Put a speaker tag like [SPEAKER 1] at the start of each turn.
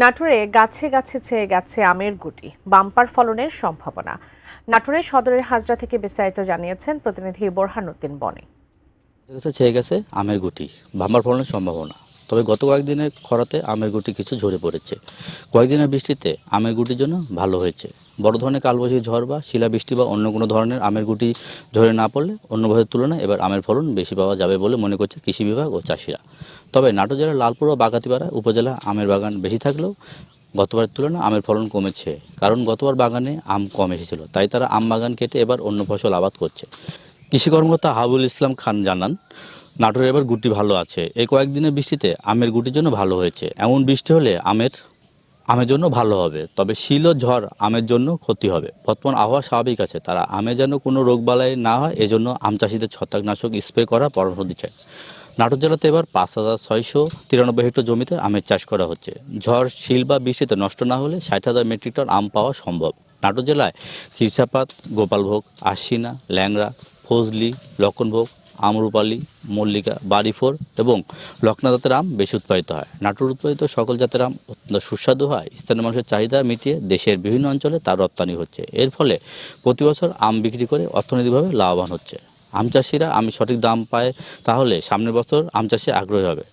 [SPEAKER 1] নাটোরে গাছে গাছে ছেয়ে গেছে আমের গুটি, বাম্পার ফলনের সম্ভাবনা। নাটোরের সদরের হাজরা থেকে বিস্তারিত জানিয়েছেন প্রতিনিধি বোরহানউদ্দিন বনি।
[SPEAKER 2] কাছে ছেয়ে গেছে আমের গুটি, বাম্পার ফলনের সম্ভাবনা। তবে গত কয়েকদিনের খরাতে আমের গুটি কিছু ঝরে পড়েছে। কয়েকদিনের বৃষ্টিতে আমের গুটির জন্য ভালো হয়েছে। বড় ধরনের কালবৈশাখী ঝড় বা শিলাবৃষ্টি বা অন্য কোনো ধরনের আমের গুটি ঝরে না পড়লে অন্য বছরের তুলনায় এবার আমের ফলন বেশি পাওয়া যাবে বলে মনে করছে কৃষি বিভাগ ও চাষিরা। তবে নাটোর জেলার লালপুর ও বাগাতিপাড়া উপজেলা আমের বাগান বেশি থাকলেও গতবারের তুলনায় আমের ফলন কমেছে, কারণ গতবার বাগানে আম কম এসেছিল, তাই তারা আম বাগান কেটে এবার অন্য ফসল আবাদ করছে। কৃষি কর্মকর্তা হাবুল ইসলাম খান জানান, নাটোরে এবার গুটি ভালো আছে। এই কয়েকদিনের বৃষ্টিতে আমের গুটির জন্য ভালো হয়েছে। এমন বৃষ্টি হলে আমের জন্য ভালো হবে, তবে শিল ও ঝড় আমের জন্য ক্ষতি হবে। বর্তমান আবহাওয়া স্বাভাবিক আছে, তারা আমে যেন কোনো রোগবালাই না হয় এজন্য আম চাষিদের ছত্রাকনাশক স্প্রে করার পরামর্শ দিচ্ছে। নাটোর জেলাতে এবার 5,693 হেক্টর জমিতে আমের চাষ করা হচ্ছে। ঝড়, শিল বা বৃষ্টিতে নষ্ট না হলে 60,000 মেট্রিক টন আম পাওয়া সম্ভব। নাটোর জেলায় খিরসাপাত, গোপালভোগ, আশিনা, ল্যাংড়া, ফজলি, লক্ষণভোগ, আমরুপালি, মল্লিকা, বাড়িফোর এবং লক্ষ্ণা জাতের আম বেশি উৎপাদিত হয়। নাটোর উৎপাদিত সকল জাতের আম অত্যন্ত সুস্বাদু হয়। স্থানীয় মানুষের চাহিদা মিটিয়ে দেশের বিভিন্ন অঞ্চলে তার রপ্তানি হচ্ছে। এর ফলে প্রতি বছর আম বিক্রি করে অর্থনৈতিকভাবে লাভবান হচ্ছে। আম চাষিরা আমি সঠিক দাম পায়, তাহলে সামনের বছর আম চাষে আগ্রহী হবে।